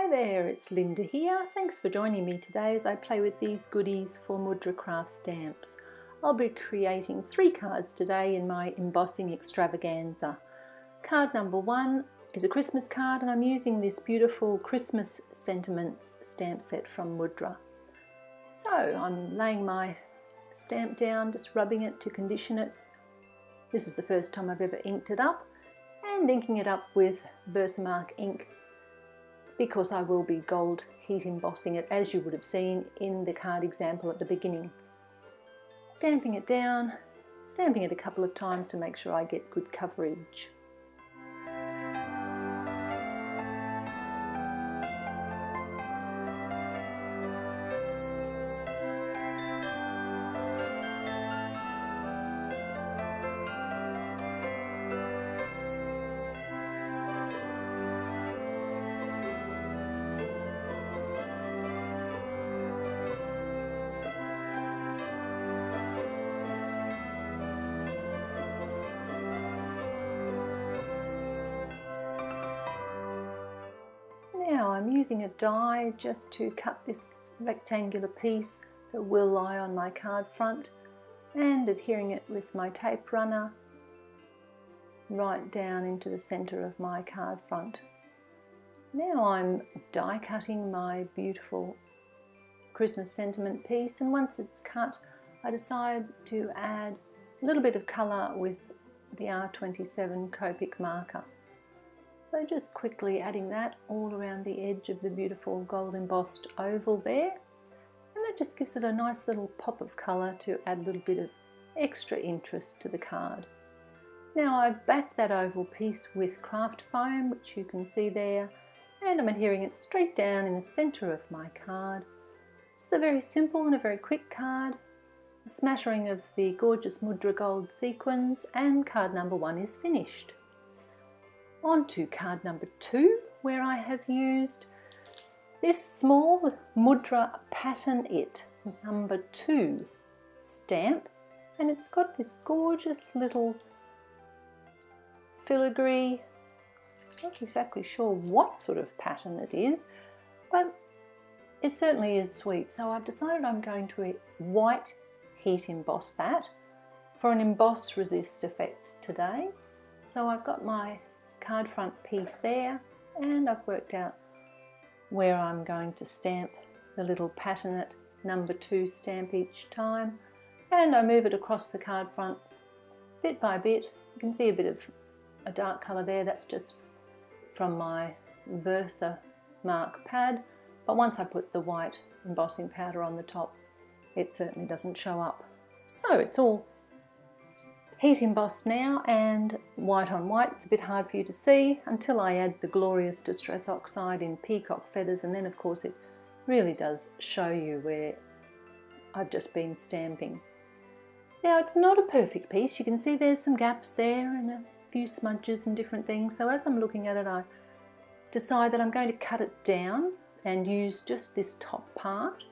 Hi there, it's Linda here. Thanks for joining me today as I play with these goodies for Mudra craft stamps. I'll be creating 3 cards today in my Embossing Extravaganza. Card number 1 is a Christmas card, and I'm using this beautiful Christmas sentiments stamp set from Mudra. So I'm laying my stamp down, just rubbing it to condition it. This is the first time I've ever inked it up, and inking it up with Versamark ink, because I will be gold heat embossing it, as you would have seen in the card example at the beginning. Stamping it down, stamping it a couple of times to make sure I get good coverage. Now I'm using a die just to cut this rectangular piece that will lie on my card front, and adhering it with my tape runner right down into the centre of my card front. Now I'm die cutting my beautiful Christmas sentiment piece, and once it's cut I decide to add a little bit of colour with the R27 Copic marker. So just quickly adding that all around the edge of the beautiful gold embossed oval there, and that just gives it a nice little pop of colour to add a little bit of extra interest to the card. Now I've backed that oval piece with craft foam, which you can see there, and I'm adhering it straight down in the centre of my card. It's a very simple and a very quick card, a smattering of the gorgeous Mudra gold sequins, and card number 1 is finished. On to card number 2, where I have used this small Mudra Pattern It number 2 stamp, and it's got this gorgeous little filigree. Not exactly sure what sort of pattern it is, but it certainly is sweet. So I've decided I'm going to white heat emboss that for an emboss resist effect today. So I've got my card front piece there, and I've worked out where I'm going to stamp the little Pattern It number 2 stamp each time, and I move it across the card front bit by bit. You can see a bit of a dark colour there, that's just from my Versamark pad, but once I put the white embossing powder on the top, it certainly doesn't show up. So it's all heat embossed now, and white on white. It's a bit hard for you to see until I add the glorious Distress Oxide in peacock feathers, and then of course it really does show you where I've just been stamping. Now it's not a perfect piece. You can see there's some gaps there and a few smudges and different things. So as I'm looking at it, I decide that I'm going to cut it down and use just this top part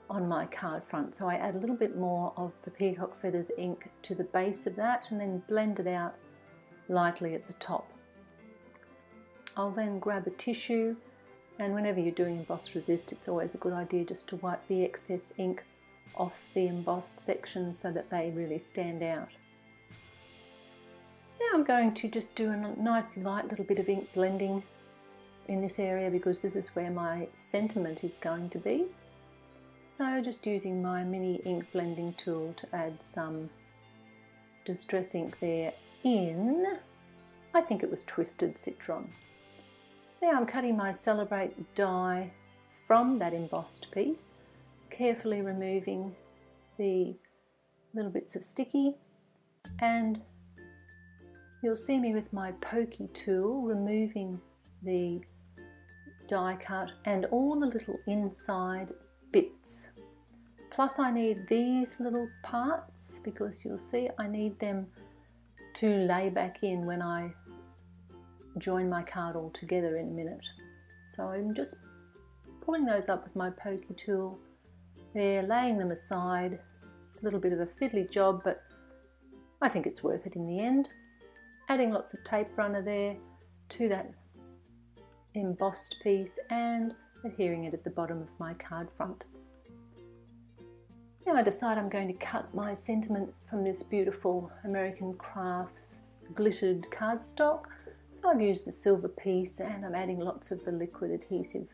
on my card front. So I add a little bit more of the peacock feathers ink to the base of that, and then blend it out lightly at the top. I'll then grab a tissue, and whenever you're doing emboss resist, it's always a good idea just to wipe the excess ink off the embossed sections so that they really stand out. Now I'm going to just do a nice light little bit of ink blending in this area, because this is where my sentiment is going to be. So just using my mini ink blending tool to add some distress ink there in, I think it was Twisted Citron. Now I'm cutting my Celebrate die from that embossed piece, carefully removing the little bits of sticky, and you'll see me with my pokey tool removing the die cut and all the little inside bits. Plus I need these little parts, because you'll see I need them to lay back in when I join my card all together in a minute. So I'm just pulling those up with my pokey tool there, laying them aside. It's a little bit of a fiddly job, but I think it's worth it in the end. Adding lots of tape runner there to that embossed piece and adhering it at the bottom of my card front. Now I decide I'm going to cut my sentiment from this beautiful American Crafts glittered cardstock. So I've used a silver piece and I'm adding lots of the liquid adhesive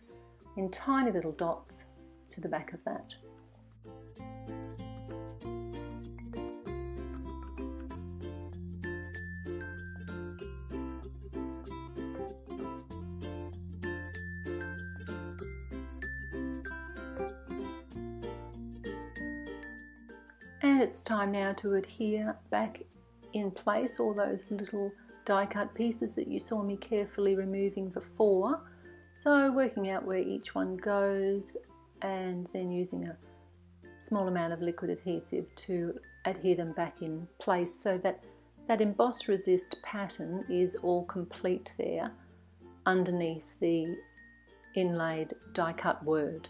in tiny little dots to the back of that. And it's time now to adhere back in place all those little die cut pieces that you saw me carefully removing before. So working out where each one goes and then using a small amount of liquid adhesive to adhere them back in place so that that emboss resist pattern is all complete there underneath the inlaid die cut word.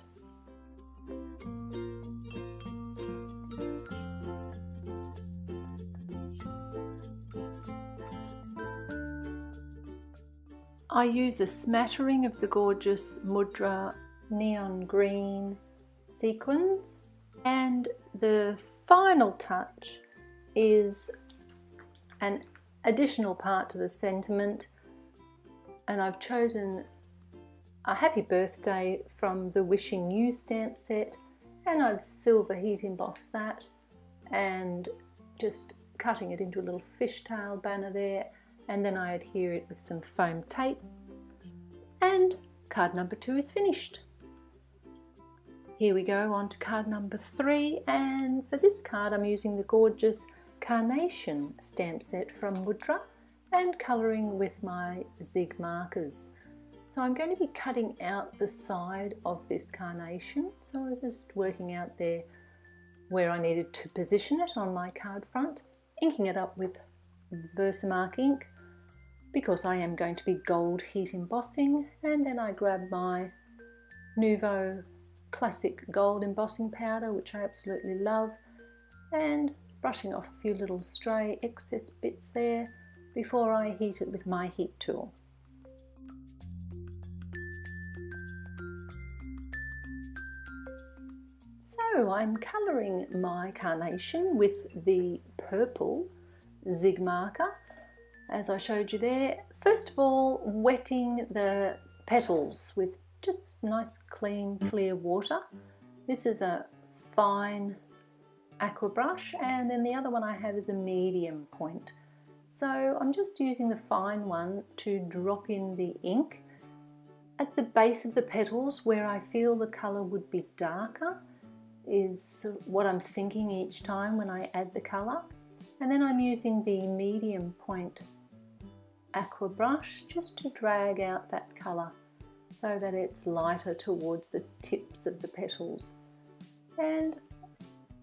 I use a smattering of the gorgeous Mudra neon green sequins, and the final touch is an additional part to the sentiment, and I've chosen a happy birthday from the Wishing You stamp set, and I've silver heat embossed that and just cutting it into a little fishtail banner there. And then I adhere it with some foam tape, and card number 2 is finished. Here we go on to card number 3, and for this card I'm using the gorgeous Carnation stamp set from Mudra and colouring with my Zig markers. So I'm going to be cutting out the side of this carnation, so I'm just working out there where I needed to position it on my card front, inking it up with Versamark ink because I am going to be gold heat embossing, and then I grab my Nouveau classic gold embossing powder, which I absolutely love, and brushing off a few little stray excess bits there before I heat it with my heat tool. So I'm colouring my carnation with the purple Zig marker, as I showed you there. First of all, wetting the petals with just nice clean clear water. This is a fine aqua brush, and then the other one I have is a medium point. So I'm just using the fine one to drop in the ink at the base of the petals where I feel the colour would be darker, is what I'm thinking each time when I add the colour. And then I'm using the medium point aqua brush just to drag out that colour so that it's lighter towards the tips of the petals. And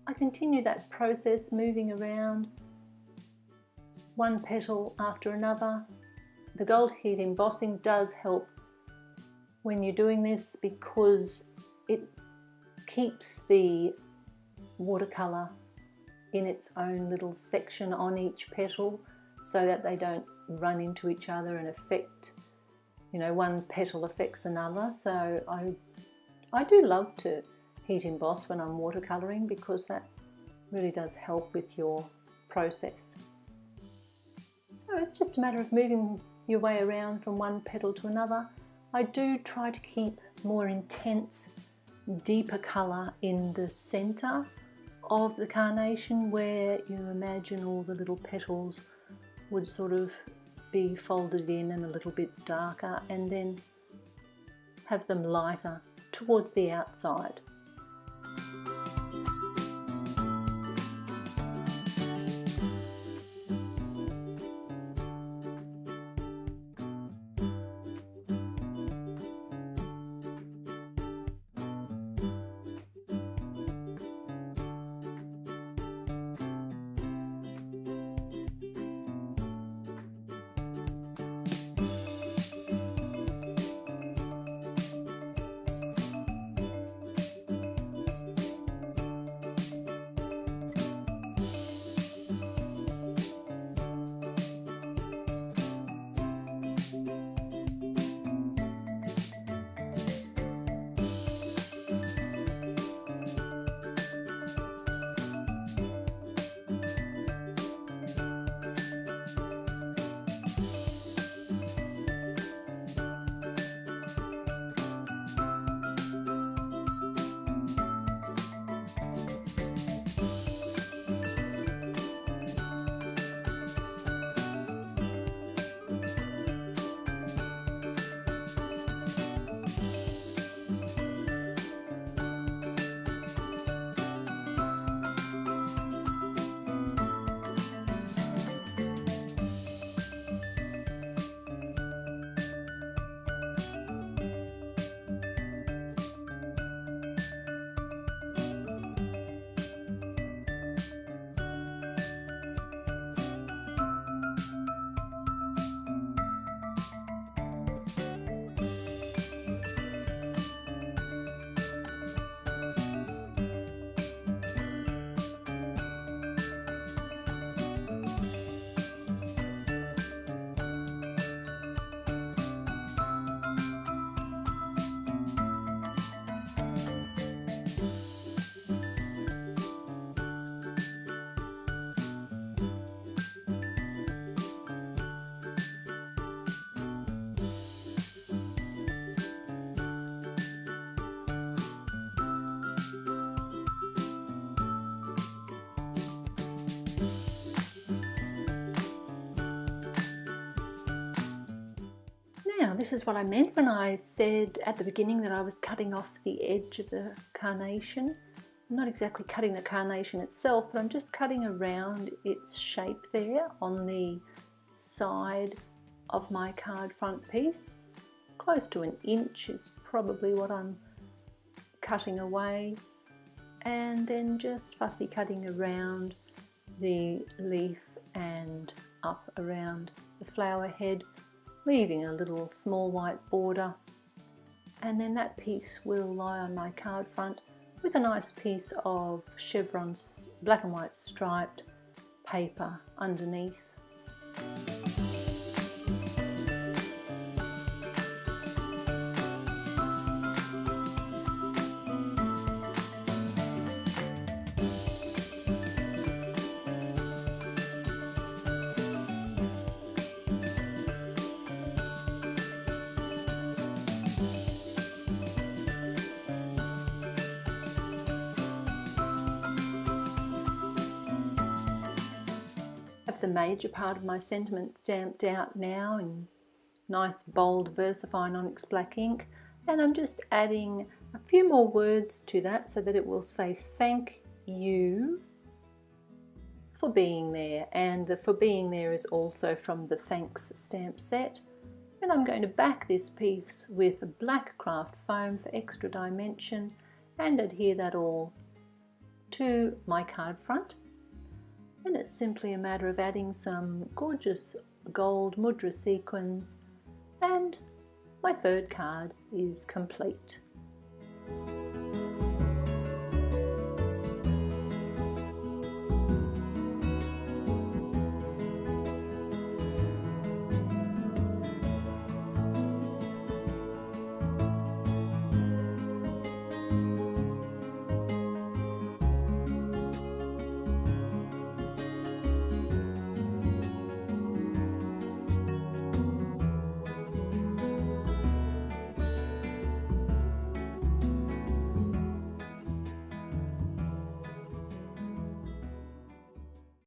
I continue that process, moving around one petal after another. The gold heat embossing does help when you're doing this because it keeps the watercolour in its own little section on each petal so that they don't run into each other and affect, you know, one petal affects another. So I do love to heat emboss when I'm watercolouring because that really does help with your process. So it's just a matter of moving your way around from one petal to another. I do try to keep more intense, deeper colour in the centre of the carnation where you imagine all the little petals would sort of be folded in and a little bit darker, and then have them lighter towards the outside. this is what I meant when I said at the beginning that I was cutting off the edge of the carnation. I'm not exactly cutting the carnation itself, but I'm just cutting around its shape there on the side of my card front piece. Close to an inch is probably what I'm cutting away, and then just fussy cutting around the leaf and up around the flower head, leaving a little small white border, and then that piece will lie on my card front with a nice piece of chevron black and white striped paper underneath. The major part of my sentiment stamped out now in nice bold VersaFine Onyx black ink, and I'm just adding a few more words to that so that it will say thank you for being there, and the for being there is also from the thanks stamp set. And I'm going to back this piece with a black craft foam for extra dimension and adhere that all to my card front. And it's simply a matter of adding some gorgeous gold Mudra sequins, and my third card is complete.